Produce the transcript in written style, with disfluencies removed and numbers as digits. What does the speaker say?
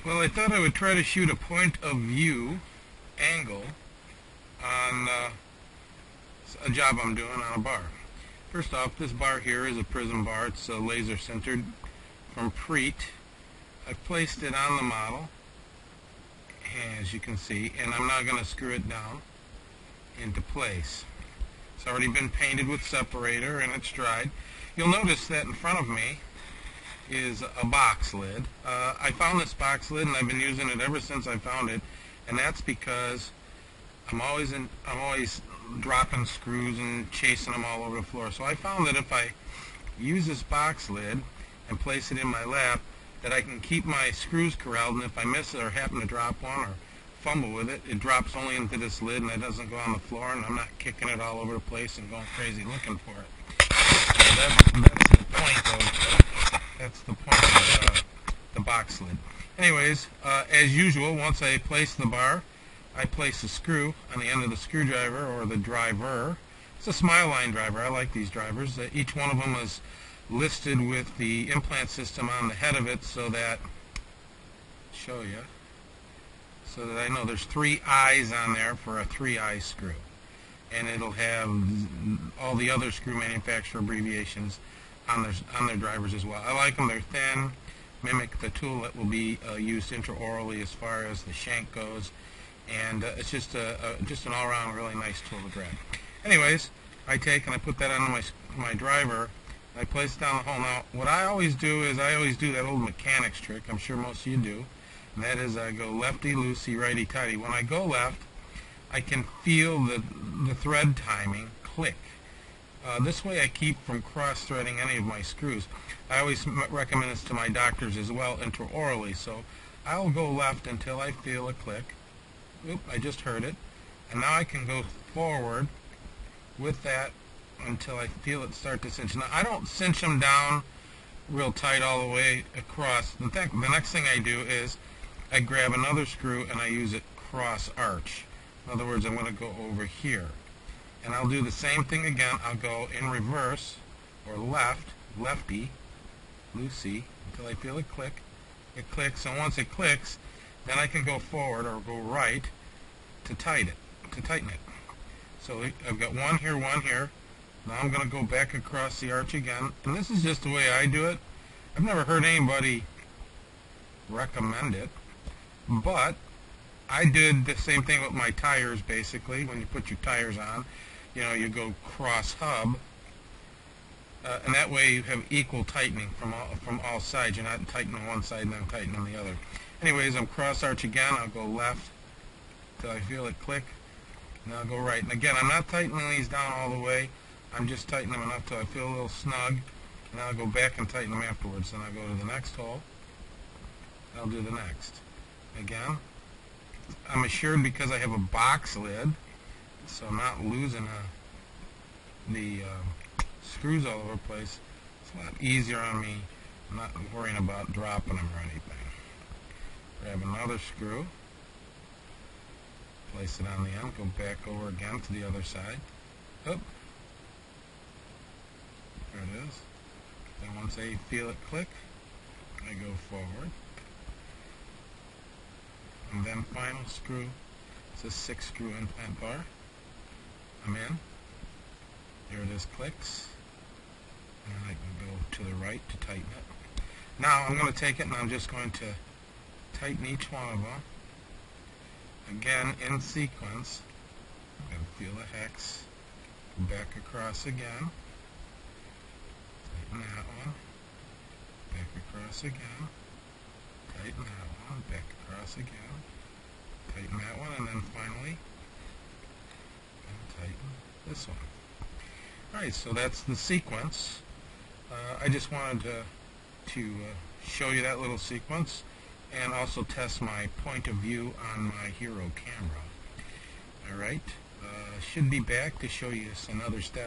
Well, I thought I would try to shoot a point of view angle on a job I'm doing on a bar. First off, this bar here is a prism bar. It's laser sintered from Preet. I've placed it on the model, as you can see, and I'm now going to screw it down into place. It's already been painted with separator and it's dried. You'll notice that in front of me is a box lid. I found this box lid and I've been using it ever since I found it, and that's because I'm always dropping screws and chasing them all over the floor. So I found that if I use this box lid and place it in my lap, that I can keep my screws corralled, and if I miss it or happen to drop one or fumble with it, it drops only into this lid and it doesn't go on the floor, and I'm not kicking it all over the place and going crazy looking for it. So that's the point of the box lid. Anyways, as usual, once I place the bar, I place the screw on the end of the screwdriver, or the driver. It's a smile line driver. I like these drivers. Each one of them is listed with the implant system on the head of it, so that I know there's 3 eyes on there for a 3-eye screw, and it'll have all the other screw manufacturer abbreviations on their drivers as well. I like them. They're thin, mimic the tool that will be used intraorally as far as the shank goes, and it's just an all-around really nice tool to grab. Anyways, I take and I put that on my driver. I place it down the hole. Now, what I always do is I always do that old mechanics trick. I'm sure most of you do. And that is I go lefty-loosey, righty-tighty. When I go left, I can feel the thread timing click. This way I keep from cross-threading any of my screws. I always recommend this to my doctors as well, intraorally. So I'll go left until I feel a click. Oop, I just heard it. And now I can go forward with that until I feel it start to cinch. Now, I don't cinch them down real tight all the way across. In fact, the next thing I do is I grab another screw and I use it cross arch. In other words, I'm going to go over here. And I'll do the same thing again. I'll go in reverse, or lefty, loosey, until I feel it click. It clicks, and once it clicks, then I can go forward or go right to tighten it. So I've got one here, one here. Now I'm going to go back across the arch again, and this is just the way I do it. I've never heard anybody recommend it, but I did the same thing with my tires. Basically, when you put your tires on, you go cross hub, and that way you have equal tightening from all sides. You're not tightening one side and then tightening the other. Anyways, I'm cross arch again. I'll go left till I feel it click, and I'll go right. And again, I'm not tightening these down all the way. I'm just tightening them enough till I feel a little snug, and I'll go back and tighten them afterwards. Then I'll go to the next hole. I'll do the next. Again, I'm assured because I have a box lid, so I'm not losing the screws all over the place. It's a lot easier on me. I'm not worrying about dropping them or anything. Grab another screw, place it on the end, go back over again to the other side. Oop. There it is. Then once I feel it click, I go forward. And then final screw. It's a 6-screw implant bar. I'm in. There it is, clicks. And I can go to the right to tighten it. Now I'm going to take it and I'm just going to tighten each one of them. Again, in sequence. I'm going to feel the hex. Go back across again. Tighten that one. Back across again. Tighten that one. Back across again. Tighten that one, and then finally tighten this one. Alright, so that's the sequence. I just wanted to show you that little sequence and also test my point of view on my Hero camera. Alright, should be back to show you another step.